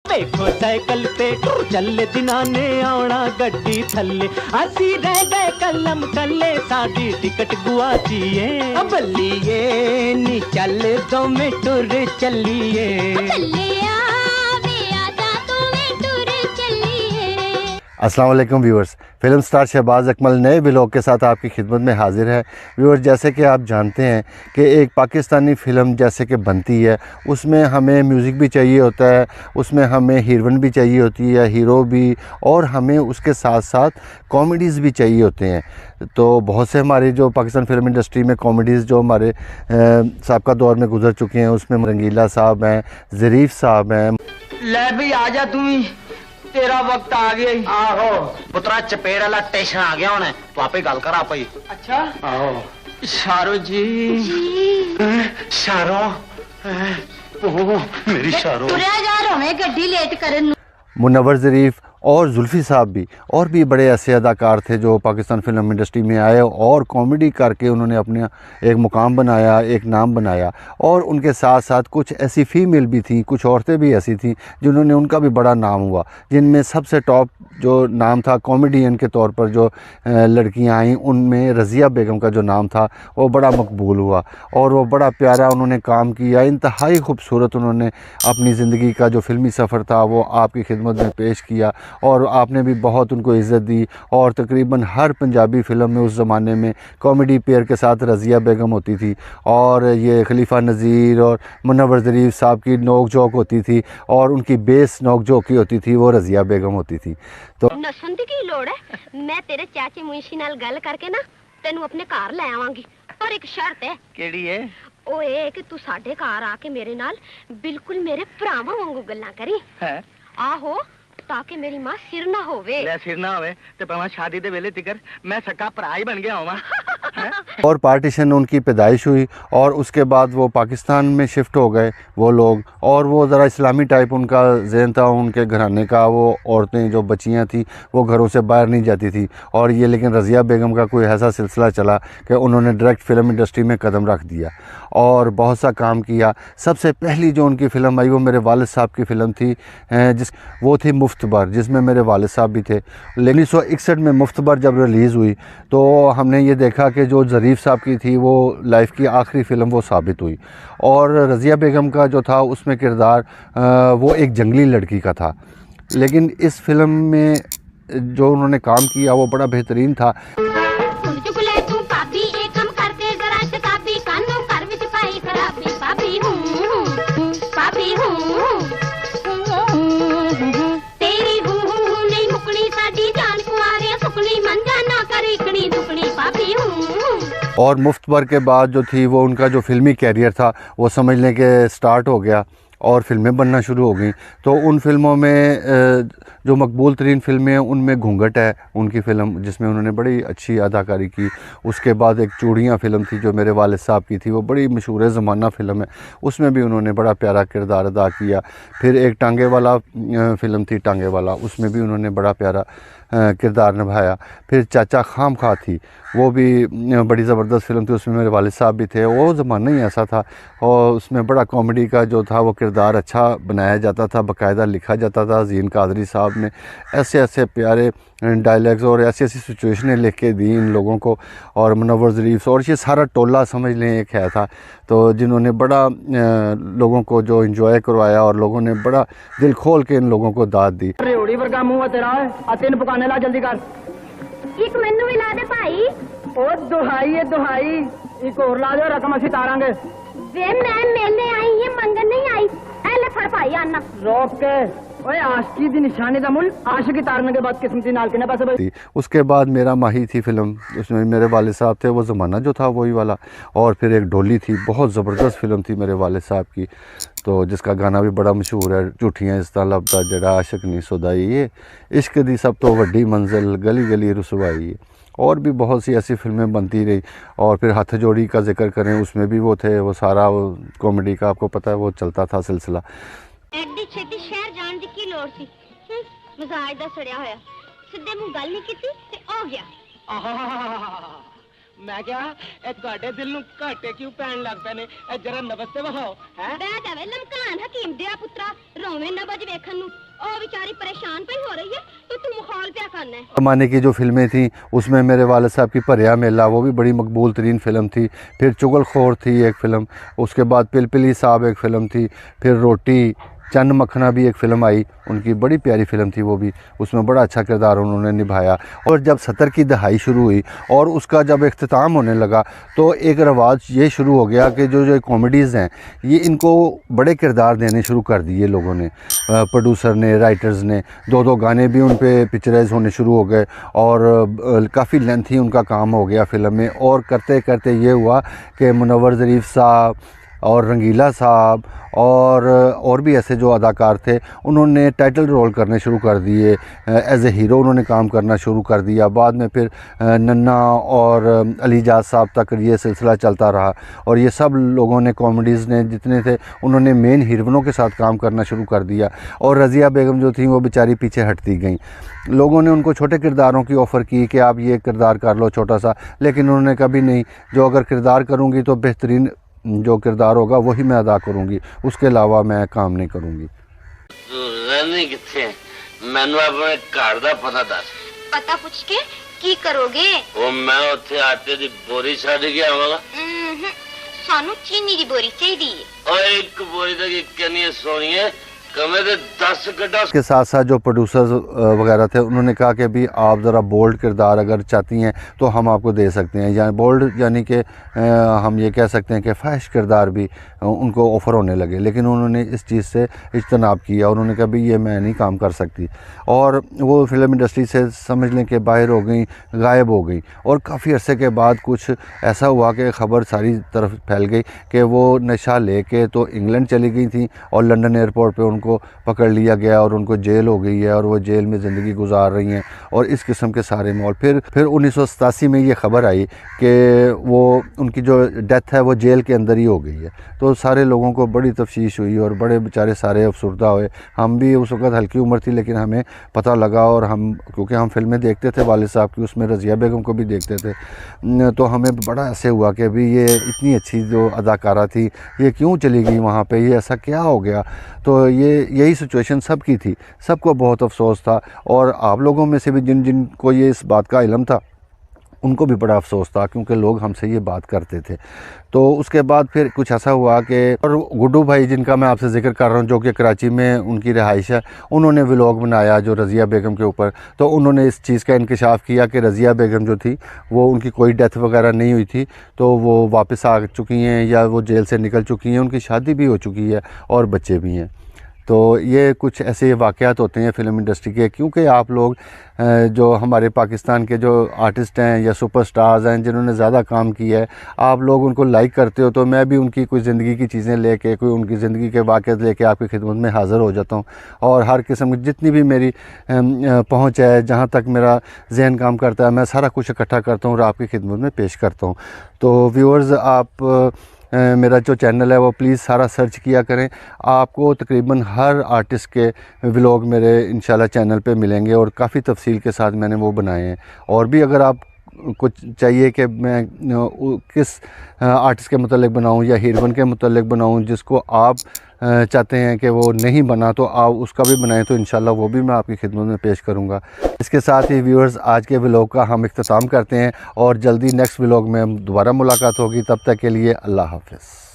देखो साइकिल पे चले दिना ने आना गड्डी थल्ले असी रह गए कलम कल्ले साडी टिकट गुआचीए बल्लिए नी चल दो में टुर चलिए अस्सलाम वालेकुम viewers, film star Shahbaz Akmal नए व्लॉग के साथ आपकी खिदमत में हाजिर है। व्यूअर्स, जैसे कि आप जानते हैं कि एक पाकिस्तानी फ़िल्म जैसे कि बनती है उसमें हमें म्यूज़िक भी चाहिए होता है, उसमें हमें हीरोइन भी चाहिए होती है, हीरो भी, और हमें उसके साथ साथ कॉमेडीज़ भी चाहिए होते हैं। तो बहुत से हमारे जो पाकिस्तान फिल्म इंडस्ट्री में कॉमेडीज़ जो हमारे साबका दौर में गुजर चुके हैं उसमें रंगीला साहब हैं, ज़रीफ़ साहब हैं। ले भी आ जा तू ही, तेरा वक्त आ गया। आहो पुत्रा चपेड़ वाला स्टेशन आ गया होना, तो आपे गल कर आप ही। अच्छा आहो शारो जी, शारो मेरी शारो जा रहा हूं गड्डी लेट करन। मुनव्वर ज़रीफ़ और जुल्फ़ी साहब भी और भी बड़े ऐसे अदाकार थे जो पाकिस्तान फिल्म इंडस्ट्री में आए और कॉमेडी करके उन्होंने अपने एक मुकाम बनाया, एक नाम बनाया। और उनके साथ साथ कुछ ऐसी फ़ीमेल भी थी, कुछ औरतें भी ऐसी थीं जिन्होंने उनका भी बड़ा नाम हुआ, जिनमें सबसे टॉप जो नाम था कॉमेडियन के तौर पर जो लड़कियां आईं उनमें रज़िया बेगम का जो नाम था वो बड़ा मकबूल हुआ और वो बड़ा प्यारा उन्होंने काम किया। इंतहाई खूबसूरत उन्होंने अपनी ज़िंदगी का जो फ़िल्मी सफ़र था वो आपकी खिदमत में पेश किया और आपने भी बहुत उनको इज़्ज़त दी। और तकरीबन हर पंजाबी फ़िल्म में उस ज़माने में कॉमेडी पेयर के साथ रज़िया बेगम होती थी और ये खलीफा नज़ीर और मुनव्वर ज़रीफ़ साहब की नोक झोंक होती थी और उनकी बेस नोक झोंक की होती थी वो रज़िया बेगम होती थी। तो नसन दी की लोड़ है, मैं तेरे चाची मुंशी नाल गल करके ना तेनू अपने घर ले आवांगी, पर एक शर्त है। केड़ी है? ओ ए कि तू साडे घर आके मेरे नाल बिल्कुल मेरे भरावां वांगू गल्लां करी है। आहो ताकि मेरी मां सिर ना होवे। ले सिर ना होवे ते भावें शादी दे वेले तिकर मैं सक्का भरा ही बन गया होवां। और पार्टीशन उनकी पैदाइश हुई और उसके बाद वो पाकिस्तान में शिफ्ट हो गए वो लोग, और वो ज़रा इस्लामी टाइप उनका ज़हन था उनके घराने का। वो औरतें जो बच्चियां थी वो घरों से बाहर नहीं जाती थी और ये लेकिन रज़िया बेगम का कोई ऐसा सिलसिला चला कि उन्होंने डायरेक्ट फ़िल्म इंडस्ट्री में कदम रख दिया और बहुत सा काम किया। सबसे पहली जो उनकी फ़िल्म आई वो मेरे वालिद साहब की फ़िल्म थी, वो थी मुफ्तबर, जिसमें मेरे वालिद साहब भी थे। 1961 में मुफ्तबर जब रिलीज़ हुई तो हमने ये देखा कि जो ज़रीफ़ साहब की थी वो लाइफ की आखिरी फ़िल्म वो साबित हुई। और रज़िया बेगम का जो था उसमें किरदार वो एक जंगली लड़की का था, लेकिन इस फ़िल्म में जो उन्होंने काम किया वो बड़ा बेहतरीन था। और मुफ्तबर के बाद जो थी वो उनका जो फ़िल्मी कैरियर था वो समझ लें कि स्टार्ट हो गया और फ़िल्में बनना शुरू हो गई। तो उन फिल्मों में जो मकबूल तरीन फ़िल्में हैं उनमें घूंघट है उनकी फ़िल्म, जिसमें उन्होंने बड़ी अच्छी अदाकारी की। उसके बाद एक चूड़ियाँ फ़िल्म थी जो मेरे वालिद साहब की थी, वो बड़ी मशहूर ज़माना फ़िल्म है, उसमें भी उन्होंने बड़ा प्यारा किरदार अदा किया। फिर एक टांगे वाला फ़िल्म थी, टांगे वाला, उसमें भी उन्होंने बड़ा प्यारा किरदार निभाया। फिर चाचा खाम खा थी, वो भी बड़ी ज़बरदस्त फ़िल्म थी, उसमें मेरे वालिद साहब भी थे। वो ज़माना ही ऐसा था और उसमें बड़ा कॉमेडी का जो था वो किरदार अच्छा बनाया जाता था, बाकायदा लिखा जाता था। ज़ीन कादरी साहब ने ऐसे ऐसे प्यारे डायलॉग्स और ऐसी ऐसी सिचुएशनें लिख के दी इन लोगों को, और मुनव्वर ज़रीफ़ और ये सारा टोला समझ लें एक है था, तो जिन्होंने बड़ा लोगों को जो इंजॉय करवाया और लोगों ने बड़ा दिल खोल के इन लोगों को दाद दी। रेवड़ी वर्गा मुंह तेरा आ तीन पकाने ला जल्दी कर। एक मैनू भी ला दे भाई। ओ दुहाई है दुहाई, एक और ला दे, रकम ਅਸੀਂ ਤਾਰਾਂਗੇ। वे मैं मेले आई ये मंगन नहीं आई, ए ले फड़ भाई आना रोक के। ओए आशिकी दी निशानी दा मुल आशिकी तारने के बाद किस्मती नाल किने पैसे बचे। उसके बाद मेरा माही थी फ़िल्म, उसमें मेरे वालिद साहब थे, वो ज़माना जो था वही वाला। और फिर एक डोली थी, बहुत ज़बरदस्त फ़िल्म थी मेरे वालिद साहब की, तो जिसका गाना भी बड़ा मशहूर है, झूठियां इस तरह लबदा जड़ा आशिक नहीं सुदाई, ये इश्क दी सब तो वड्डी मंजिल गली गली रुसवाई। और भी बहुत सी ऐसी फिल्में बनती रही। और फिर हथ जोड़ी का जिक्र करें, उसमें भी वो थे, वो सारा कॉमेडी का आपको पता है वो चलता था सिलसिला। एडी छेती शहर जान दी की लोड़ सी, मजाज दा सड़िया होया, सिद्धे मुंह गल नहीं कीती ते हो गया। मैं क्या ਤੁਹਾਡੇ ਦਿਲ ਨੂੰ ਘਾਟੇ ਕਿਉਂ ਪੈਣ ਲੱਗ ਪਏ ਨੇ ਜਰਾ ਨਬਜ਼ ਤੇ ਵਹਾਓ ਹੈ ਬਹਿ ਜਾਵੇ ਲਮਕਾਨ ਹਕੀਮ ਦਿਆ ਪੁੱਤਰਾ ਰੋਵੇਂ ਨਬਜ ਵੇਖਣ ਨੂੰ ਉਹ ਵਿਚਾਰੀ परेशान पई हो रही है तो तू मुखाल क्या करना है। ज़माने की जो फिल्में थी उसमें मेरे वालिद साहब की परिया मेला वो भी बड़ी मकबूल तरीन फ़िल्म थी। फिर चुगलखोर थी एक फ़िल्म, उसके बाद पिलपिली साहब एक फ़िल्म थी, फिर रोटी चंद मखना भी एक फ़िल्म आई, उनकी बड़ी प्यारी फ़िल्म थी वो भी, उसमें बड़ा अच्छा किरदार उन्होंने निभाया। और जब 70 की दहाई शुरू हुई और उसका जब इख्तिताम होने लगा तो एक रवाज ये शुरू हो गया कि जो कॉमेडीज़ हैं ये इनको बड़े किरदार देने शुरू कर दिए लोगों ने, प्रोड्यूसर ने, राइटर्स ने। दो गाने भी उन पे पिक्चराइज होने शुरू हो गए और काफ़ी लेंथी उनका काम हो गया फ़िल्म में। और करते करते ये हुआ कि मुनव्वर ज़रीफ़ साहब और रंगीला साहब और भी ऐसे जो अदाकार थे उन्होंने टाइटल रोल करने शुरू कर दिए, एज ए हीरो उन्होंने काम करना शुरू कर दिया। बाद में फिर नन्ना और अलीजाज साहब तक ये सिलसिला चलता रहा और ये सब लोगों ने, कॉमेडीज़ ने जितने थे, उन्होंने मेन हीरोइनों के साथ काम करना शुरू कर दिया। और रज़िया बेगम जो थी वो बेचारी पीछे हटती गई। लोगों ने उनको छोटे किरदारों की ऑफ़र की कि आप ये किरदार कर लो छोटा सा, लेकिन उन्होंने कभी नहीं, जो अगर किरदार करूँगी तो बेहतरीन जो किरदार होगा वही मैं अदा करूँगी, उसके अलावा मैं काम नहीं करूँगी। रहने किथे मैनू अपने घर दा पता दस। पता पूछ के की करोगे? वो मैं उत्थे आटे दी बोरी छड़ के आवांगा। सानू चीनी दी बोरी चाहिए। और एक बोरी दा की कहनी सोनिए कमे दे 10 गड्ढा। के साथ साथ जो प्रोड्यूसर्स वगैरह थे उन्होंने कहा कि भी आप ज़रा बोल्ड किरदार अगर चाहती हैं तो हम आपको दे सकते हैं, या बोल्ड यानी कि हम ये कह सकते हैं कि फ़ाहिश किरदार भी उनको ऑफ़र होने लगे। लेकिन उन्होंने इस चीज़ से इज्तनाब किया, उन्होंने कहा भी ये मैं नहीं काम कर सकती। और वो फिल्म इंडस्ट्री से समझ लें कि बाहर हो गई, गायब हो गई। और काफ़ी अरसे के बाद कुछ ऐसा हुआ कि ख़बर सारी तरफ फैल गई कि वो नशा लेके तो इंग्लैंड चली गई थी और लंदन एयरपोर्ट पे उनको पकड़ लिया गया और उनको जेल हो गई है और वो जेल में ज़िंदगी गुजार रही हैं और इस किस्म के सारे माहौल। फिर 1987 में ये ख़बर आई कि वो उनकी जो डेथ है वो जेल के अंदर ही हो गई है। तो सारे लोगों को बड़ी तफ्शीश हुई और बड़े बेचारे सारे अफसरदा हुए। हम भी उस वक़्त हल्की उम्र थी लेकिन हमें पता लगा और हम, क्योंकि हम फिल्में देखते थे वालिद साहब की, उसमें रज़िया बेगम को भी देखते थे, तो हमें बड़ा ऐसे हुआ कि भी ये इतनी अच्छी जो अदाकारा थी ये क्यों चली गई वहाँ पे, ये ऐसा क्या हो गया। तो यही सिचुएशन सबकी थी, सबको बहुत अफसोस था। और आप लोगों में से भी जिनको ये इस बात का इल्म था उनको भी बड़ा अफसोस था, क्योंकि लोग हमसे ये बात करते थे। तो उसके बाद फिर कुछ ऐसा हुआ कि और गुड्डू भाई जिनका मैं आपसे ज़िक्र कर रहा हूँ, जो कि कराची में उनकी रिहाइश है, उन्होंने व्लॉग बनाया जो रज़िया बेगम के ऊपर। तो उन्होंने इस चीज़ का इंकशाफ किया कि रज़िया बेगम जो थी वो उनकी कोई डेथ वगैरह नहीं हुई थी, तो वो वापस आ चुकी हैं या वो जेल से निकल चुकी हैं, उनकी शादी भी हो चुकी है और बच्चे भी हैं। तो ये कुछ ऐसे वाक़यात होते हैं फ़िल्म इंडस्ट्री के, क्योंकि आप लोग जो हमारे पाकिस्तान के जो आर्टिस्ट हैं या सुपरस्टार्स हैं जिन्होंने ज़्यादा काम किया है, आप लोग उनको लाइक करते हो, तो मैं भी उनकी कोई ज़िंदगी की चीज़ें लेके, कोई उनकी ज़िंदगी के वाक़यात लेके आपकी खिदमत में हाज़िर हो जाता हूँ। और हर किस्म की जितनी भी मेरी पहुँच है, जहाँ तक मेरा जहन काम करता है, मैं सारा कुछ इकट्ठा करता हूँ और आपकी खिदमत में पेश करता हूँ। तो व्यूअर्स, आप मेरा जो चैनल है वो प्लीज़ सारा सर्च किया करें, आपको तकरीबन हर आर्टिस्ट के व्लॉग मेरे इंशाल्लाह चैनल पे मिलेंगे और काफ़ी तफसील के साथ मैंने वो बनाए हैं। और भी अगर आप कुछ चाहिए कि मैं किस आर्टिस्ट के मुतालिक बनाऊं या हीरोइन के मुतालिक बनाऊं जिसको आप चाहते हैं कि वो नहीं बना, तो आप उसका भी बनाएं, तो इंशाल्लाह वो भी मैं आपकी खिदमत में पेश करूंगा। इसके साथ ही व्यूअर्स, आज के व्लॉग का हम इख्तिताम करते हैं और जल्दी नेक्स्ट व्लॉग में दोबारा मुलाकात होगी। तब तक के लिए अल्लाह हाफ़िज़।